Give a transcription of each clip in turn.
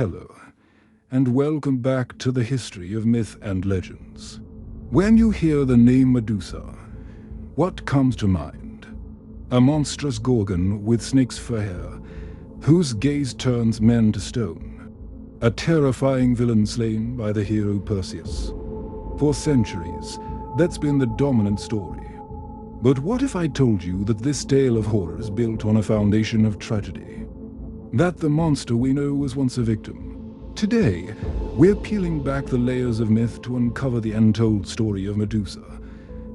Hello, and welcome back to the history of myth and legends. When you hear the name Medusa, what comes to mind? A monstrous gorgon with snake's fur hair, whose gaze turns men to stone. A terrifying villain slain by the hero Perseus. For centuries, that's been the dominant story. But what if I told you that this tale of horror is built on a foundation of tragedy? That the monster we know was once a victim. Today, we're peeling back the layers of myth to uncover the untold story of Medusa,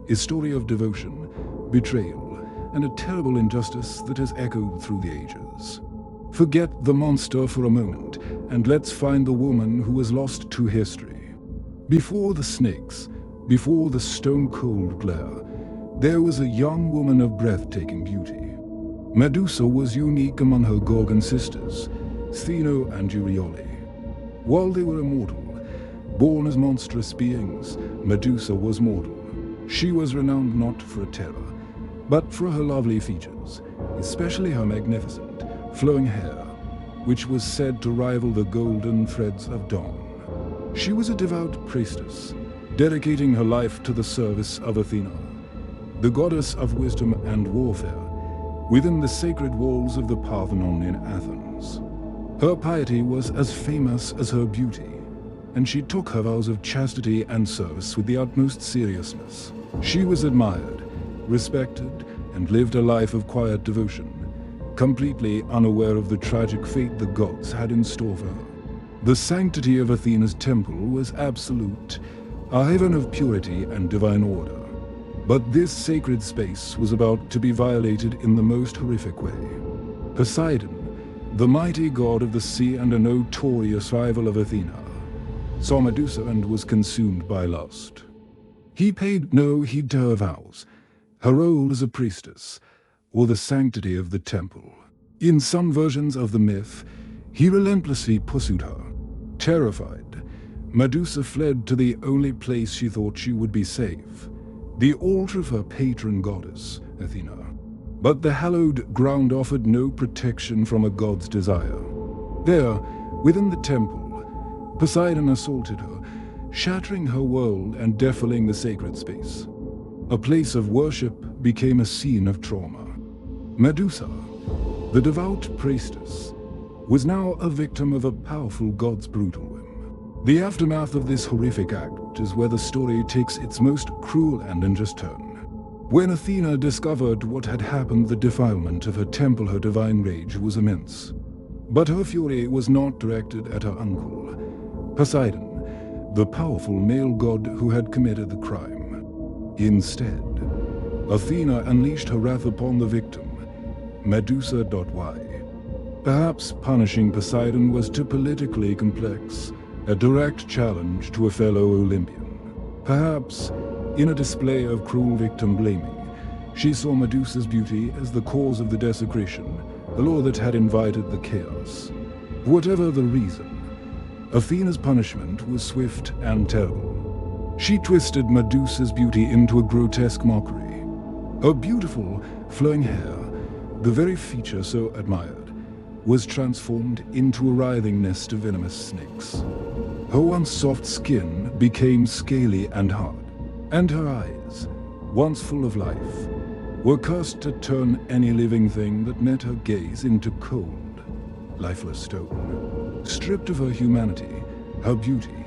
a story of devotion, betrayal, and a terrible injustice that has echoed through the ages. Forget the monster for a moment, and let's find the woman who was lost to history. Before the snakes, before the stone-cold glare, there was a young woman of breathtaking beauty. Medusa was unique among her Gorgon sisters, Stheno and Euryale. While they were immortal, born as monstrous beings, Medusa was mortal. She was renowned not for her terror, but for her lovely features, especially her magnificent, flowing hair, which was said to rival the golden threads of dawn. She was a devout priestess, dedicating her life to the service of Athena, the goddess of wisdom and warfare, within the sacred walls of the Parthenon in Athens. Her piety was as famous as her beauty, and she took her vows of chastity and service with the utmost seriousness. She was admired, respected, and lived a life of quiet devotion, completely unaware of the tragic fate the gods had in store for her. The sanctity of Athena's temple was absolute, a haven of purity and divine order. But this sacred space was about to be violated in the most horrific way. Poseidon, the mighty god of the sea and a notorious rival of Athena, saw Medusa and was consumed by lust. He paid no heed to her vows, her role as a priestess, or the sanctity of the temple. In some versions of the myth, he relentlessly pursued her. Terrified, Medusa fled to the only place she thought she would be safe, the altar of her patron goddess, Athena. But the hallowed ground offered no protection from a god's desire. There, within the temple, Poseidon assaulted her, shattering her world and defiling the sacred space. A place of worship became a scene of trauma. Medusa, the devout priestess, was now a victim of a powerful god's brutal whim. The aftermath of this horrific act is where the story takes its most cruel and unjust turn. When Athena discovered what had happened, the defilement of her temple, her divine rage was immense. But her fury was not directed at her uncle, Poseidon, the powerful male god who had committed the crime. Instead, Athena unleashed her wrath upon the victim, Medusa.y. Perhaps punishing Poseidon was too politically complex, a direct challenge to a fellow Olympian. Perhaps, in a display of cruel victim blaming, she saw Medusa's beauty as the cause of the desecration, the law that had invited the chaos. Whatever the reason, Athena's punishment was swift and terrible. She twisted Medusa's beauty into a grotesque mockery. Her beautiful, flowing hair, the very feature so admired, was transformed into a writhing nest of venomous snakes. Her once soft skin became scaly and hard, and her eyes, once full of life, were cursed to turn any living thing that met her gaze into cold, lifeless stone. Stripped of her humanity, her beauty,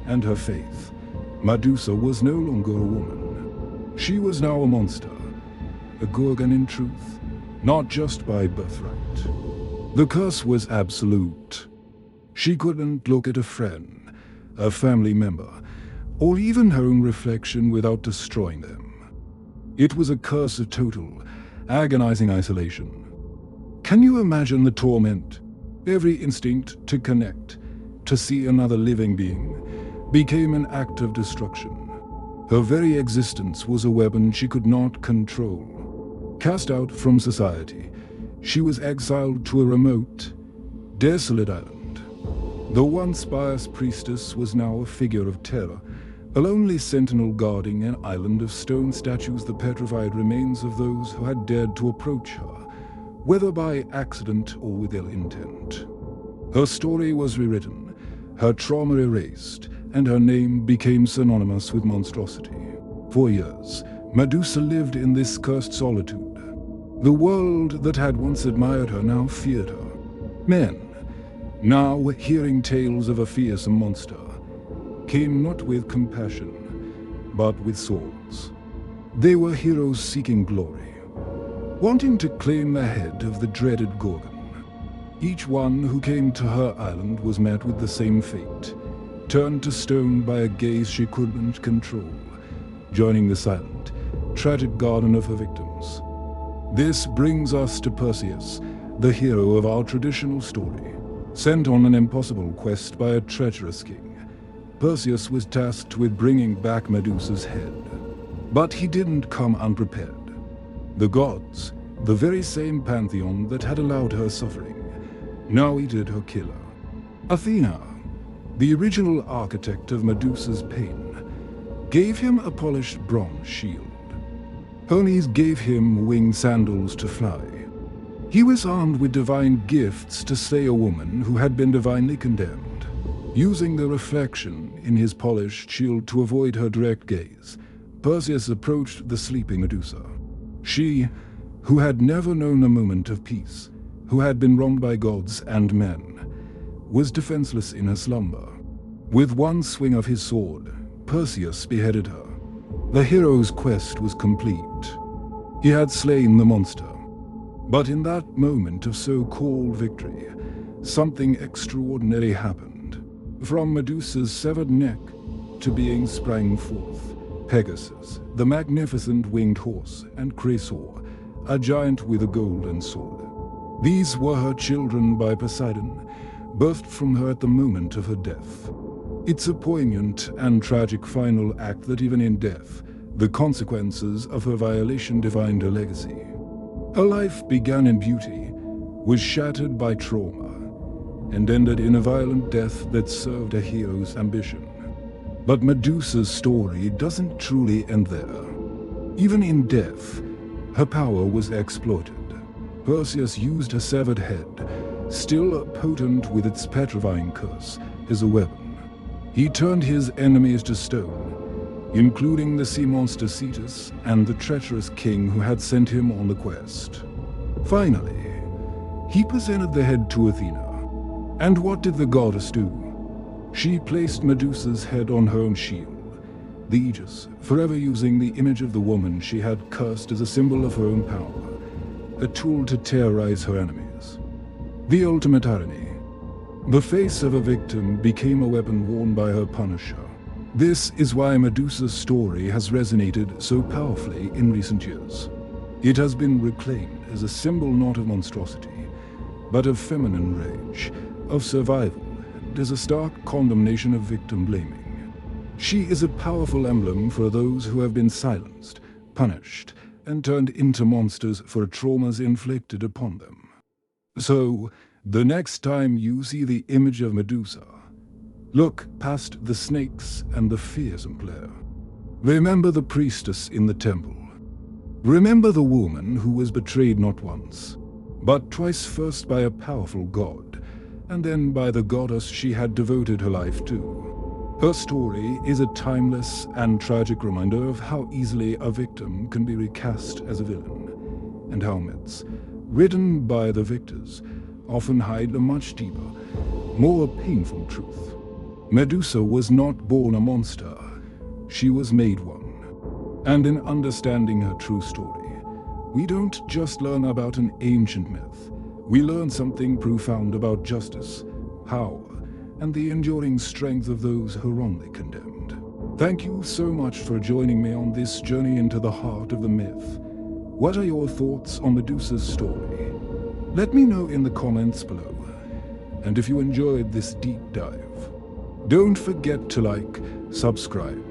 and her faith, Medusa was no longer a woman. She was now a monster, a gorgon in truth, not just by birthright. The curse was absolute. She couldn't look at a friend, a family member, or even her own reflection without destroying them. It was a curse of total, agonizing isolation. Can you imagine the torment? Every instinct to connect, to see another living being, became an act of destruction. Her very existence was a weapon she could not control. Cast out from society, she was exiled to a remote, desolate island. The once pious priestess was now a figure of terror, a lonely sentinel guarding an island of stone statues, the petrified remains of those who had dared to approach her, whether by accident or with ill intent. Her story was rewritten, her trauma erased, and her name became synonymous with monstrosity. For years, Medusa lived in this cursed solitude. The world that had once admired her now feared her. Men, now hearing tales of a fearsome monster, came not with compassion, but with swords. They were heroes seeking glory, wanting to claim the head of the dreaded Gorgon. Each one who came to her island was met with the same fate, turned to stone by a gaze she couldn't control, joining the silent, tragic garden of her victims. This brings us to Perseus, the hero of our traditional story. Sent on an impossible quest by a treacherous king, Perseus was tasked with bringing back Medusa's head. But he didn't come unprepared. The gods, the very same pantheon that had allowed her suffering, now needed her killer. Athena, the original architect of Medusa's pain, gave him a polished bronze shield. Hermes gave him winged sandals to fly. He was armed with divine gifts to slay a woman who had been divinely condemned. Using the reflection in his polished shield to avoid her direct gaze, Perseus approached the sleeping Medusa. She, who had never known a moment of peace, who had been wronged by gods and men, was defenseless in her slumber. With one swing of his sword, Perseus beheaded her. The hero's quest was complete. He had slain the monster. But in that moment of so-called victory, something extraordinary happened. From Medusa's severed neck, two beings sprang forth. Pegasus, the magnificent winged horse, and Chrysaor, a giant with a golden sword. These were her children by Poseidon, birthed from her at the moment of her death. It's a poignant and tragic final act that even in death, the consequences of her violation defined her legacy. Her life began in beauty, was shattered by trauma, and ended in a violent death that served a hero's ambition. But Medusa's story doesn't truly end there. Even in death, her power was exploited. Perseus used her severed head, still potent with its petrifying curse, as a weapon. He turned his enemies to stone, including the sea monster Cetus and the treacherous king who had sent him on the quest. Finally, he presented the head to Athena. And what did the goddess do? She placed Medusa's head on her own shield, the Aegis, forever using the image of the woman she had cursed as a symbol of her own power, a tool to terrorize her enemies. The ultimate irony. The face of a victim became a weapon worn by her punisher. This is why Medusa's story has resonated so powerfully in recent years. It has been reclaimed as a symbol not of monstrosity, but of feminine rage, of survival, and as a stark condemnation of victim blaming. She is a powerful emblem for those who have been silenced, punished, and turned into monsters for traumas inflicted upon them. So, the next time you see the image of Medusa, look past the snakes and the fearsome player. Remember the priestess in the temple. Remember the woman who was betrayed not once, but twice, first by a powerful god, and then by the goddess she had devoted her life to. Her story is a timeless and tragic reminder of how easily a victim can be recast as a villain, and how myths, written by the victors, often hide a much deeper, more painful truth. Medusa was not born a monster, she was made one. And in understanding her true story, we don't just learn about an ancient myth, we learn something profound about justice, power, and the enduring strength of those who are wrongly condemned. Thank you so much for joining me on this journey into the heart of the myth. What are your thoughts on Medusa's story? Let me know in the comments below. And if you enjoyed this deep dive, don't forget to like, subscribe,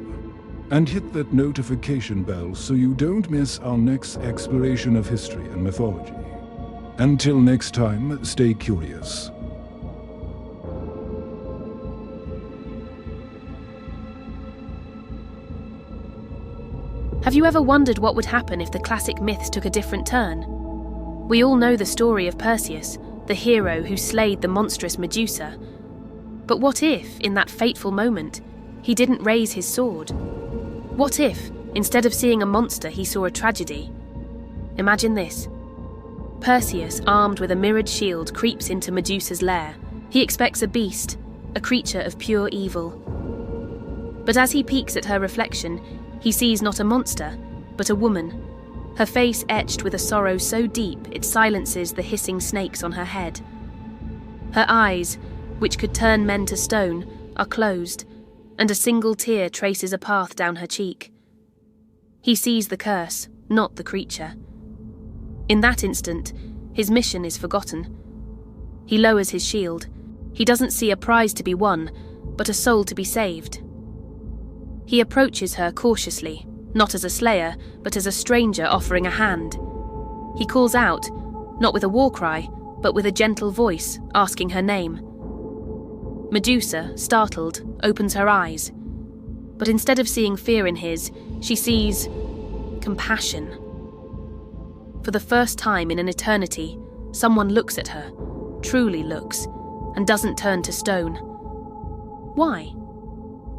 and hit that notification bell so you don't miss our next exploration of history and mythology. Until next time, stay curious. Have you ever wondered what would happen if the classic myths took a different turn? We all know the story of Perseus, the hero who slayed the monstrous Medusa. But what if, in that fateful moment, he didn't raise his sword? What if, instead of seeing a monster, he saw a tragedy? Imagine this. Perseus, armed with a mirrored shield, creeps into Medusa's lair. He expects a beast, a creature of pure evil. But as he peeks at her reflection, he sees not a monster, but a woman, her face etched with a sorrow so deep it silences the hissing snakes on her head. Her eyes, which could turn men to stone, are closed, and a single tear traces a path down her cheek. He sees the curse, not the creature. In that instant, his mission is forgotten. He lowers his shield. He doesn't see a prize to be won, but a soul to be saved. He approaches her cautiously, not as a slayer, but as a stranger offering a hand. He calls out, not with a war cry, but with a gentle voice, asking her name. Medusa, startled, opens her eyes. But instead of seeing fear in his, she sees compassion. For the first time in an eternity, someone looks at her, truly looks, and doesn't turn to stone. Why?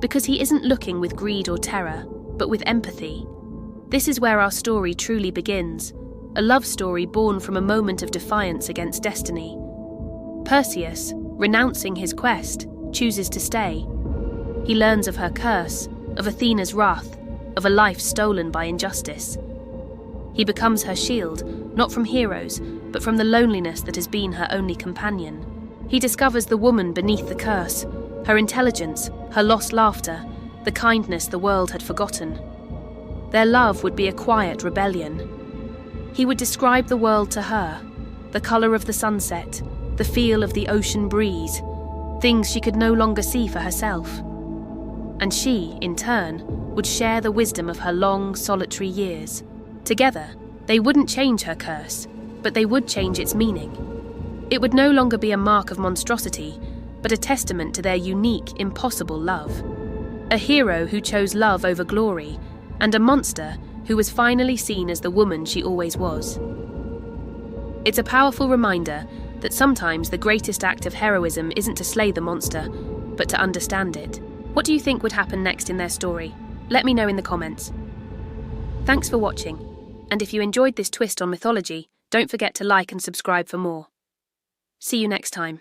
Because he isn't looking with greed or terror, but with empathy. This is where our story truly begins, a love story born from a moment of defiance against destiny. Perseus, renouncing his quest, chooses to stay. He learns of her curse, of Athena's wrath, of a life stolen by injustice. He becomes her shield, not from heroes, but from the loneliness that has been her only companion. He discovers the woman beneath the curse, her intelligence, her lost laughter, the kindness the world had forgotten. Their love would be a quiet rebellion. He would describe the world to her, the colour of the sunset, the feel of the ocean breeze, things she could no longer see for herself. And she, in turn, would share the wisdom of her long, solitary years. Together, they wouldn't change her curse, but they would change its meaning. It would no longer be a mark of monstrosity, but a testament to their unique, impossible love. A hero who chose love over glory, and a monster who was finally seen as the woman she always was. It's a powerful reminder that sometimes the greatest act of heroism isn't to slay the monster, but to understand it. What do you think would happen next in their story? Let me know in the comments. Thanks for watching, and if you enjoyed this twist on mythology, don't forget to like and subscribe for more. See you next time.